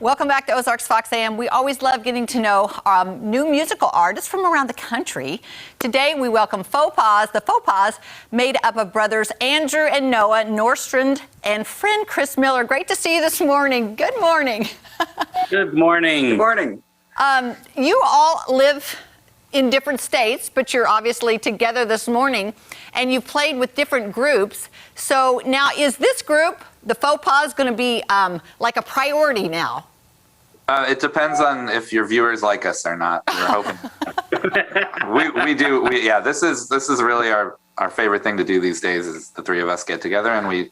Welcome back to Ozarks Fox AM. We always love getting to know new musical artists from around the country. Today we welcome Faux Paws. The Faux Paws, made up of brothers Andrew and Noah Norstrand and friend Chris Miller. Great to see you this morning. Good morning. Good morning. Good morning. You all live in different states, but you're obviously together this morning, and you've played with different groups. So now, is this group, the Faux Paws, going to be like a priority now? It depends on if your viewers like us or not. We're hoping. we do. Yeah, this is really our favorite thing to do these days. Is the three of us get together, and we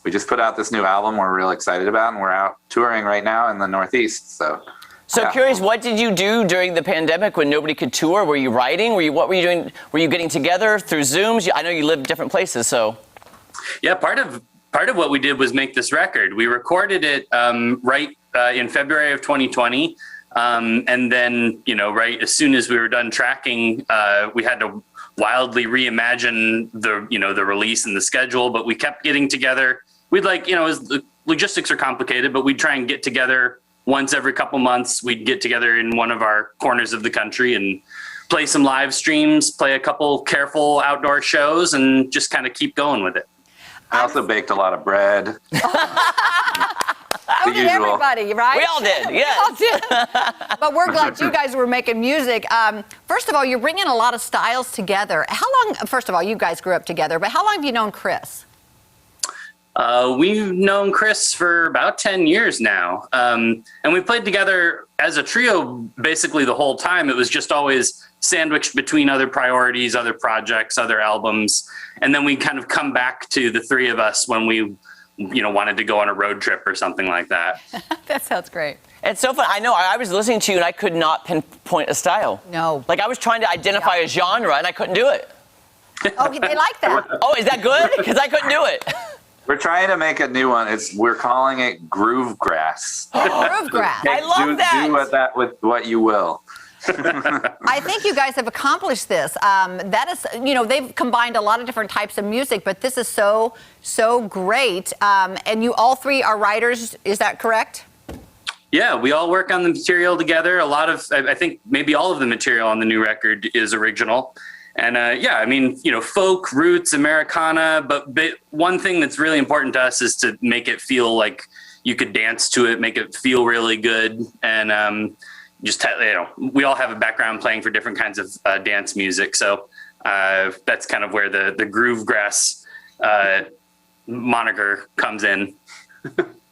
just put out this new album we're real excited about, and we're out touring right now in the Northeast. So yeah. Curious, what did you do during the pandemic when nobody could tour? Were you writing? What were you doing? Were you getting together through Zooms? I know you live different places, so. Yeah, part of what we did was make this record. We recorded it in February of 2020, and then right as soon as we were done tracking, we had to wildly reimagine the release and the schedule. But we kept getting together. We'd the logistics are complicated, but we'd try and get together once every couple months. We'd get together in one of our corners of the country and play some live streams, play a couple careful outdoor shows, and just kind of keep going with it. I also baked a lot of bread. So did everybody, right? We all did, yeah. We all did. But we're glad you guys were making music. First of all, you're bringing a lot of styles together. How long, first of all, you guys grew up together, but how long have you known Chris? We've known Chris for about 10 years now. And we played together as a trio basically the whole time. It was just always sandwiched between other priorities, other projects, other albums. And then we kind of come back to the three of us when we wanted to go on a road trip or something like that. That sounds great. It's so fun. I know, I was listening to you and I could not pinpoint a style. No. Like I was trying to identify a genre and I couldn't do it. Oh, they like that. Oh, is that good? Because I couldn't do it. We're trying to make a new one. We're calling it Groove Grass. Groove Grass. I love that. Do with what you will. I think you guys have accomplished this. That is, they've combined a lot of different types of music, but this is so great. And you all three are writers, is that correct? Yeah, we all work on the material together. I think maybe all of the material on the new record is original. And folk, roots, Americana, but one thing that's really important to us is to make it feel like you could dance to it, make it feel really good. And we all have a background playing for different kinds of dance music. So that's kind of where the Groove Grass moniker comes in.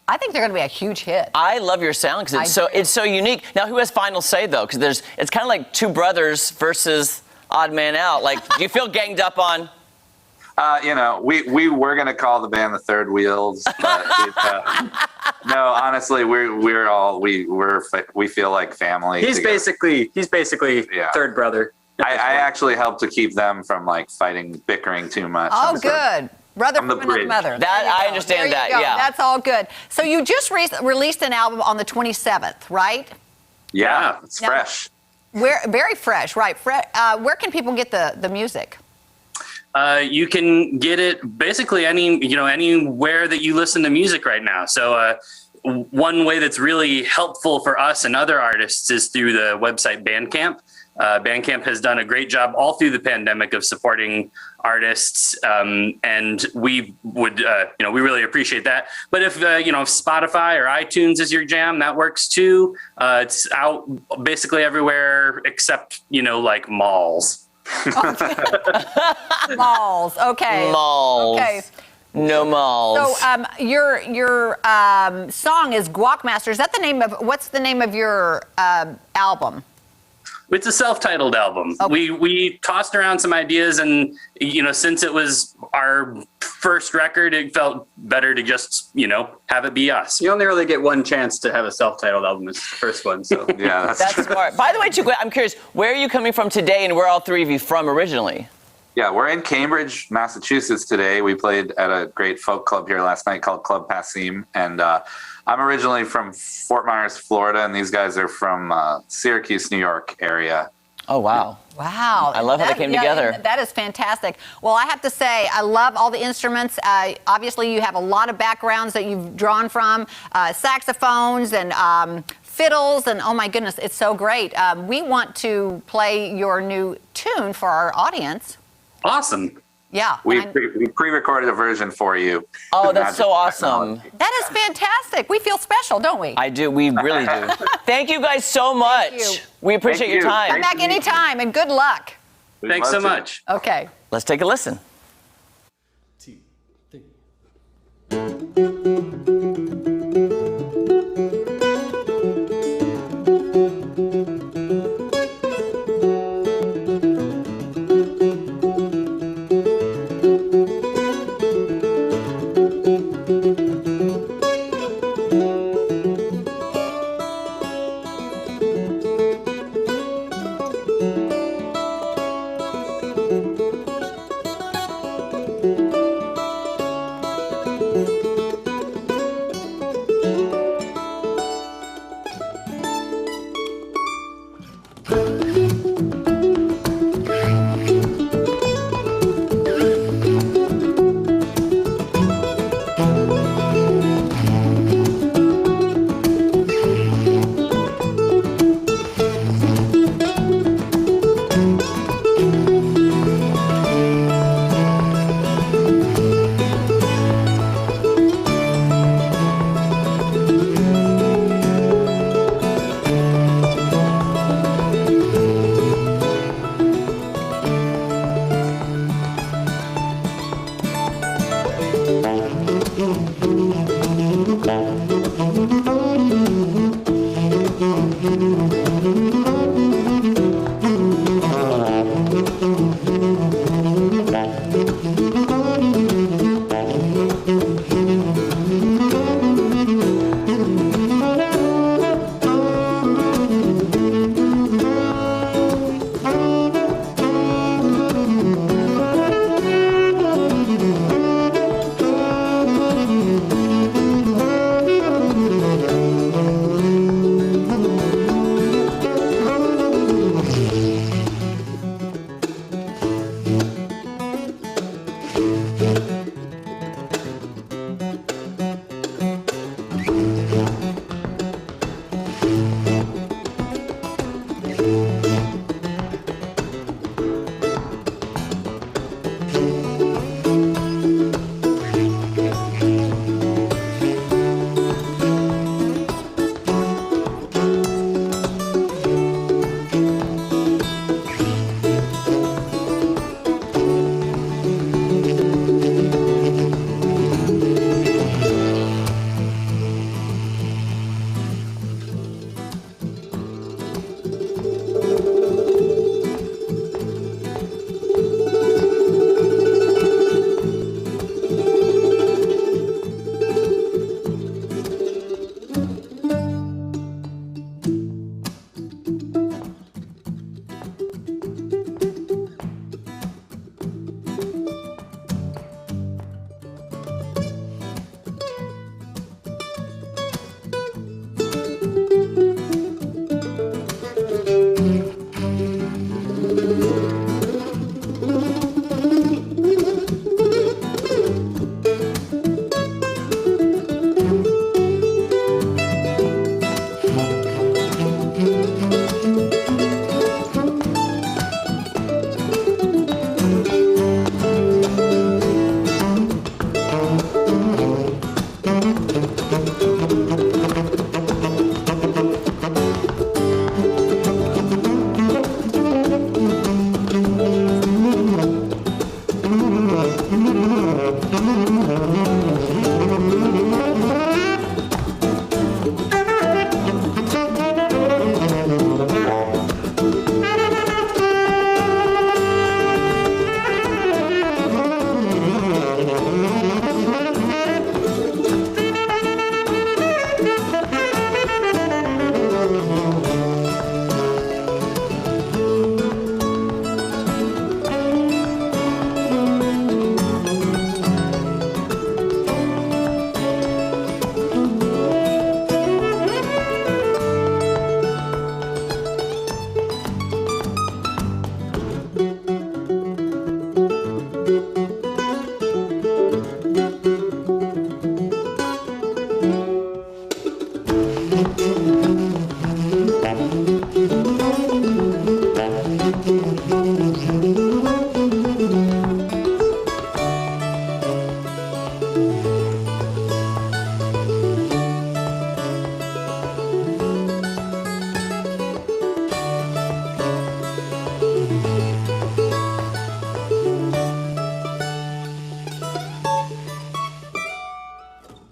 I think they're going to be a huge hit. I love your sound because it's so unique. Now, who has final say though? Because it's kind of like two brothers versus odd man out. Like, do you feel ganged up on? We were going to call the band the Third Wheels, but no, honestly, we feel like family. He's basically third brother. I actually helped to keep them from bickering too much. Oh, good. Brother from another mother. That I understand that. Yeah, that's all good. So you just released an album on the 27th, right? Yeah, it's fresh. Very fresh, right? Where can people get the music? You can get it basically anywhere that you listen to music right now. So one way that's really helpful for us and other artists is through the website Bandcamp. Bandcamp has done a great job all through the pandemic of supporting artists, and we would, we really appreciate that. But if Spotify or iTunes is your jam, that works too. It's out basically everywhere except like malls. Malls, okay. Malls. Okay. No malls. So your song is Guacmaster. Is that what's the name of your album? It's a self-titled album. Okay. We tossed around some ideas, and since it was our first record, it felt better to just have it be us. You only really get one chance to have a self-titled album. It's the first one, so yeah, that's smart. By the way, I'm curious, where are you coming from today, and where are all three of you from originally? Yeah, we're in Cambridge, Massachusetts today. We played at a great folk club here last night called Club Passim, and I'm originally from Fort Myers, Florida, and these guys are from Syracuse, New York area. Oh, wow. Wow. I love how they came together. That is fantastic. Well, I have to say, I love all the instruments. Obviously, you have a lot of backgrounds that you've drawn from, saxophones and fiddles, and oh my goodness, it's so great. We want to play your new tune for our audience. Awesome. Yeah. We pre-recorded a version for you. Oh, that's so awesome. That is fantastic. We feel special, don't we? I do. We really do. Thank you guys so much. you. We appreciate your time. Come back anytime, and good luck. Thanks so much. Okay. Let's take a listen.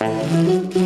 Thank you.